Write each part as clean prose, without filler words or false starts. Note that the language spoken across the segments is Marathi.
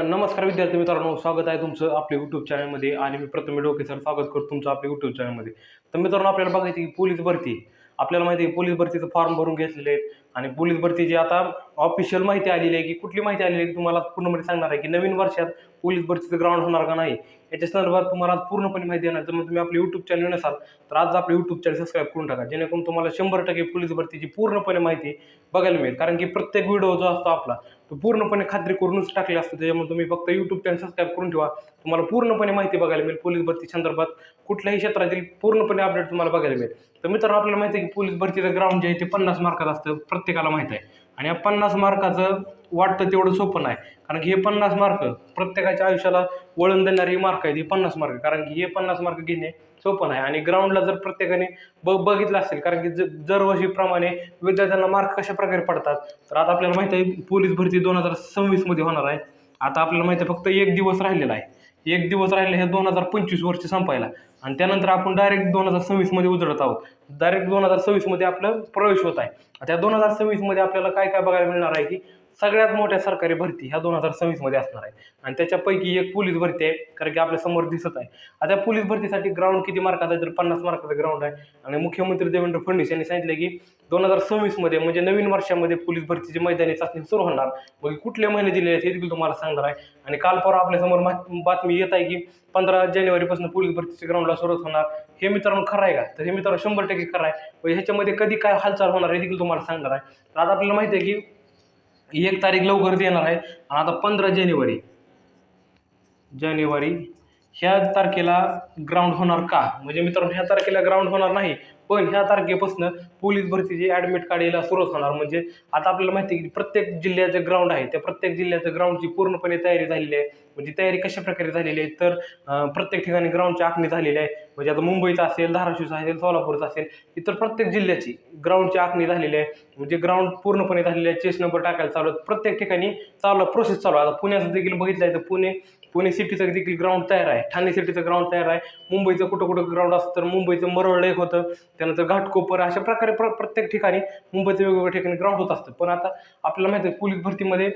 नमस्कार विद्यार्थी मित्रांनो, स्वागत आहे तुमचं आपल्या यूट्यूब चॅनलमध्ये. आणि मी प्रथम डोके सर स्वागत करतो तुमचं आपल्या यूट्यूब चॅनलमध्ये. तर मित्रांनो, आपल्याला बघायची की पोलीस भरती. आपल्याला माहिती आहे पोलीस भरतीचं फॉर्म भरून घेतलेले आहेत आणि पोलीस भरतीची आता ऑफिशियल माहिती आलेली आहे की कुठली माहिती आलेली आहे की तुम्हाला पूर्णपणे सांगणार आहे की नवीन वर्षात पोलीस भरतीचं ग्राउंड होणार का नाही, याच्या संदर्भात तुम्हाला पूर्णपणे माहिती देणार. तर मग तुम्ही आपल्या यूट्यूब चॅनल नसाल तर आज आपलं यूट्यूब चॅनल सबस्क्राईब करून टाका, जेणेकरून तुम्हाला 100% पोलीस भरतीची पूर्णपणे माहिती बघायला मिळेल. कारण की प्रत्येक व्हिडिओ जो असतो आपला तो पूर्णपणे खात्री करूनच टाकले असतो. त्याच्यामुळे तुम्ही फक्त यूट्यूब चॅनल सबस्क्राईब करून ठेवा, तुम्हाला पूर्णपणे माहिती बघायला मिळेल. पोलीस भरती संदर्भात कुठल्याही क्षेत्रातील पूर्णपणे अपडेट तुम्हाला बघायला मिळेल. तर मित्रांनो, आपल्याला माहिती आहे की पोलीस भरतीचं ग्राउंड जे आहे ते 50 मार्काचं असतं, प्रत्येकाला माहिती आहे. आणि या 50 मार्काचं वाटतं तेवढं सोपं नाही, कारण की हे 50 मार्क प्रत्येकाच्या आयुष्याला वळण देणारी मार्क आहेत. ही 50 मार्क, कारण की हे 50 मार्क घेणे सोपं नाही. आणि ग्राउंडला जर प्रत्येकाने बघितलं असेल, कारण की दरवर्षीप्रमाणे विद्यार्थ्यांना मार्क कशा प्रकारे पडतात. तर आता आपल्याला माहिती आहे पोलीस भरती 2026 मध्ये होणार आहे. आता आपल्याला माहिती आहे फक्त एक दिवस राहिलेला आहे. एक दिवस राहिले हे 2025 वर्ष संपायला, आणि त्यानंतर आपण डायरेक्ट 2026 मध्ये उजळत आहोत. डायरेक्ट 2026 मध्ये आपला प्रवेश होत आहे. त्या 2026 मध्ये आपल्याला काय काय बघायला मिळणार आहे की सगळ्यात मोठ्या सरकारी भरती ह्या 2026 मध्ये असणार आहे. आणि त्याच्यापैकी एक पोलीस भरती आहे, कारण की आपल्या समोर दिसत आहे. आता पोलीस भरतीसाठी ग्राउंड किती मार्काचा आहे, तर 50 मार्काचा ग्राउंड आहे. आणि मुख्यमंत्री देवेंद्र फडणवीस यांनी सांगितले की 2026 मध्ये म्हणजे नवीन वर्षामध्ये पोलीस भरतीची मैदानी चाचणी सुरू होणार. मग कुठले महिने दिले आहेत हे देखील तुम्हाला सांगणार आहे. आणि काल परवा आपल्यासमोर बातमी येत आहे की 15 जानेवारीपासून पोलीस भरतीच्या ग्राउंडला सुरुवात होणार. हे मित्रांनो खरं आहे का? तर हे मित्रांनो 100% खरं आहे. व ह्याच्यामध्ये कधी काय हालचाल होणार हे देखील तुम्हाला सांगणार आहे. तर आता आपल्याला माहिती आहे की 1 तारीख लवकरच येणार आहे. आणि आता 15 जानेवारी ह्या तारखेला ग्राउंड होणार का? म्हणजे मित्रांनो, ह्या तारखेला ग्राउंड होणार नाही, पण ह्या तारखेपासून पोलीस भरतीची ॲडमिट कार्ड यायला सुरुवात होणार. म्हणजे आता आपल्याला माहिती आहे की प्रत्येक जिल्ह्याचं ग्राउंड आहे, त्या प्रत्येक जिल्ह्याचं ग्राउंडची पूर्णपणे तयारी झालेली आहे. म्हणजे तयारी कशा प्रकारे झालेली आहे, तर प्रत्येक ठिकाणी ग्राउंडची आखणी झालेली आहे. म्हणजे आता मुंबईचं असेल, धाराशिवचं असेल, सोलापूरचं असेल, इतर प्रत्येक जिल्ह्याची ग्राउंडची आखणी झालेली आहे. म्हणजे ग्राउंड पूर्णपणे झालेली आहे. चेस नंबर टाकायला चालू आहे, प्रत्येक ठिकाणी चालू प्रोसेस चालू आहे. आता पुण्याचं देखील बघितलं आहे तर पुणे सिटीचं देखील ग्राउंड तयार आहे, ठाणे सिटीचं ग्राउंड तयार आहे. मुंबईचं कुठं कुठं ग्राउंड असतं, तर मुंबईचं मरोळ एक होतं, त्यानंतर घाटकोपर, अशा प्रकारे प्रत्येक ठिकाणी मुंबईचं वेगवेगळ्या ठिकाणी ग्राउंड होत असतं. पण आता आपल्याला माहिती आहे पोलीस भरतीमध्ये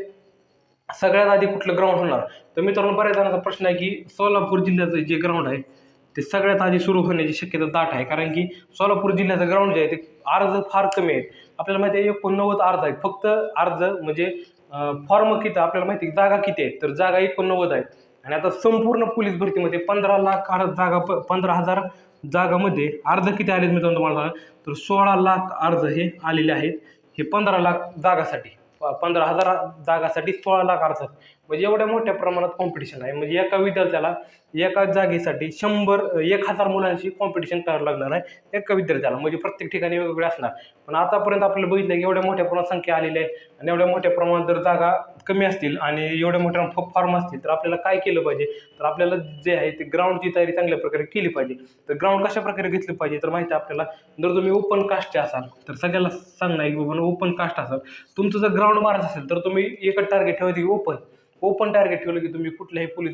सगळ्यात आधी कुठलं ग्राउंड होणार. तर मित्रांनो, बऱ्याच जणांचा प्रश्न आहे की सोलापूर जिल्ह्याचं जे ग्राउंड आहे ते सगळ्यात आधी सुरू होण्याची शक्यता दाट आहे. कारण की सोलापूर जिल्ह्याचं ग्राउंड जे आहे ते अर्ज फार कमी आहेत. आपल्याला माहिती आहे 89 अर्ज आहेत. फक्त अर्ज म्हणजे फॉर्म किती, आपल्याला माहिती आहे जागा किती आहेत, तर जागा 89 आहेत. आणि आता संपूर्ण पोलीस भरतीमध्ये 15 लाख जागा 15,000 जागामध्ये अर्ज किती आलेत मित्रांनो तुम्हाला सांगा, तर 16 लाख अर्ज हे आलेले आहेत. हे 15 लाख जागासाठी, 15,000 जागासाठी 16 लाख अर्ज. म्हणजे एवढ्या मोठ्या प्रमाणात कॉम्पिटिशन आहे. म्हणजे एका विद्यार्थ्याला एका जागेसाठी 1,000 मुलांशी कॉम्पिटिशन करावं लागणार आहे एका विद्यार्थ्याला. म्हणजे प्रत्येक ठिकाणी वेगवेगळे असणार. पण आतापर्यंत आपल्याला बघितलं की एवढ्या मोठ्या प्रमाणात संख्या आलेली आहे, आणि एवढ्या मोठ्या प्रमाणात जर जागा कमी असतील आणि एवढ्या मोठ्या फॉर्म असतील, तर आपल्याला काय केलं पाहिजे, तर आपल्याला जे आहे ते ग्राउंडची तयारी चांगल्या प्रकारे केली पाहिजे. तर ग्राउंड कशा प्रकारे घेतलं पाहिजे, तर माहिती आहे आपल्याला, जर तुम्ही ओपन कास्टचे असाल तर सगळ्याला सांगणार की बाबा ओपन कास्ट असाल, तुमचं जर ग्राउंड मारत असेल तर तुम्ही एकच टार्गेट ठेवायचं की ओपन टार्गेट ठेवलं की तुम्ही कुठल्याही पोलीस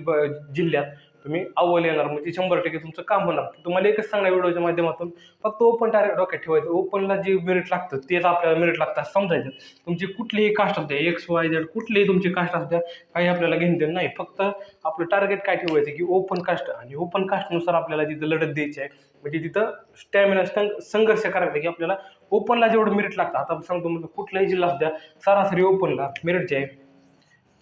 जिल्ह्यात तुम्ही अव्वल येणार. म्हणजे 100% तुमचं काम होणार. तुम्हाला एकच सांगणार व्हिडिओच्या माध्यमातून, फक्त ओपन टार्गेट डोक्यात ठेवायचं. ओपनला जे मेरिट लागतं तेच आपल्याला मेरिट लागतं समजायचं. तुमची कुठलीही कास्ट असते, XYZ कुठलीही तुमची कास्ट असते, काही आपल्याला घेणं नाही. फक्त आपलं टार्गेट काय ठेवायचं की ओपन कास्ट, आणि ओपन कास्टनुसार आपल्याला तिथं लढत द्यायची आहे. म्हणजे तिथं स्टॅमिना संघर्ष करायचा की आपल्याला ओपनला जेवढं मेरिट लागतं. आता सांगतो म्हणजे कुठलाही जिल्हा असू द्या, सरासरी ओपनला मेरिट जे आहे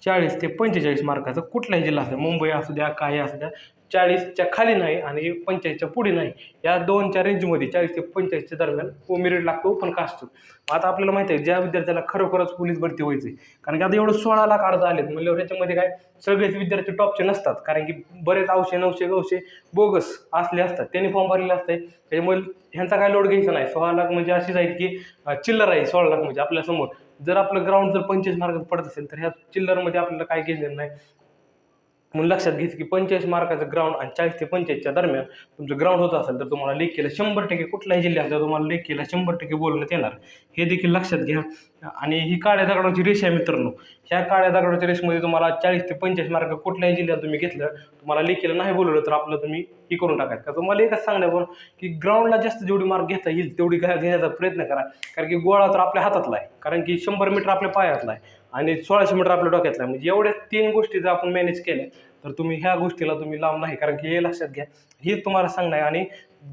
40 ते 45 मार्काचं. कुठलाही जिल्हा असू द्या, मुंबई असू द्या, काही असू द्या, 40च्या खाली नाही आणि 45च्या पुढे नाही. या 2च्या रेंजमध्ये 40 ते 45च्या दरम्यान मेरिट लागतो ओपन कास्टचं. आता आपल्याला माहिती आहे ज्या विद्यार्थ्याला खरोखरच पोलीस भरती व्हायची, कारण की आता एवढं 16 लाख अर्ज आलेत म्हणल्यावर ह्याच्यामध्ये काय सगळेच विद्यार्थी टॉपचे नसतात. कारण की बरेच 900 बोगस असले असतात, त्यांनी फॉर्म भरलेले असते. त्याच्यामुळे ह्यांचा काय लोड घ्यायचा नाही. 16 लाख म्हणजे अशीच आहेत की चिल्लर आहे. 16 लाख म्हणजे आपल्यासमोर जर आपलं ग्राउंड जर 25 मार्कात पडत असेल तर ह्या चिल्लरमध्ये आपल्याला काय घेणं नाही. म्हणून लक्षात घ्यायचं की 45 मार्काचं ग्राउंड आणि 40 ते 45च्या दरम्यान तुमचं ग्राउंड होत असेल तर तुम्हाला लेखीला 100%, कुठल्याही जिल्ह्यात तुम्हाला लेखीला 100% बोलण्यात येणार. हे देखील लक्षात घ्या. आणि ही काळ्या दगडाची रेष आहे मित्रांनो. ह्या काळ्या दगडाच्या रेषमध्ये तुम्हाला 40 ते 45 मार्क कुठल्याही जिल्ह्यात तुम्ही घेतलं, तुम्हाला लेखीला नाही बोलवलं तर आपलं तुम्ही ही करून टाकायचं. का तुम्हाला एकच सांगणार पण की ग्राउंडला जास्त जेवढी मार्क घेता येईल तेवढी घेण्याचा प्रयत्न करा. कारण की गोळा तर आपल्या हातातला आहे, कारण की 100 मीटर आपल्या पायातला आहे. आणि 1600 मीटर आपल्या डोक्यातला आहे. म्हणजे एवढ्या 3 गोष्टी जर आपण मॅनेज केल्या तर तुम्ही ह्या गोष्टीला तुम्ही लांब नाही. कारण की हे लक्षात घ्या, हे तुम्हाला सांगणं आहे. आणि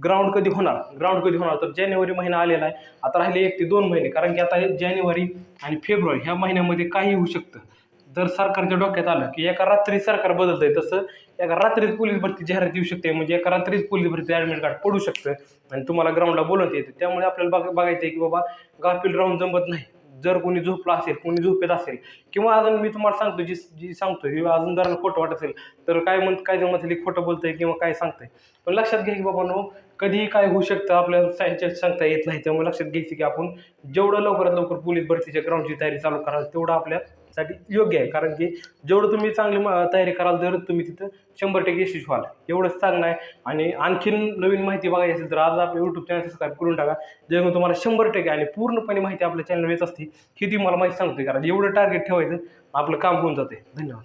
ग्राउंड कधी होणार तर जानेवारी महिना आलेला आहे. आता राहिले 1 ते 2 महिने. कारण की आता हे जानेवारी आणि फेब्रुवारी ह्या महिन्यामध्ये काही होऊ शकतं. जर सरकारच्या डोक्यात आलं की एका रात्री सरकार बदलतंय, तसं एका रात्रीच पोलीस भरती जाहिरात येऊ शकते. म्हणजे एका रात्रीच पोलीस भरती ॲडमिट कार्ड पडू शकतं आणि तुम्हाला ग्राउंडला बोलवता येतं. त्यामुळे आपल्याला बघायचं आहे की बाबा गाफील राहून जमत नाही. जर कोणी झोपला असेल, कोणी झोपेत असेल किंवा अजून मी तुम्हाला सांगतो जी सांगतो हे अजून जरा खोटं वाटत असेल तर काय जण म्हणतील खोटं बोलतंय किंवा काय सांगतंय. पण लक्षात घ्या की बाबांनो, कधीही काय होऊ शकतं आपल्याला सांगता येत नाही. त्यामुळे लक्षात घ्यायचं की आपण जेवढं लवकरात लवकर पोलीस भरतीच्या ग्राउंडची तयारी चालू कराल तेवढं आपल्यासाठी योग्य आहे. कारण की जेवढं तुम्ही चांगली तयारी कराल तर तुम्ही तिथं 100% यशस्वी व्हाल. एवढंच चांगलं आहे. आणि आणखीन नवीन माहिती बघायची असेल तर आज आपल्या यूट्यूब चॅनल सबस्क्राईब करून टाका. जेणेकरून तुम्हाला 100% आणि पूर्णपणे माहिती आपल्या चॅनलवर येत असते. ही ती मला माहिती सांगते. कारण एवढं टार्गेट ठेवायचं आपलं काम होऊन जाते. धन्यवाद.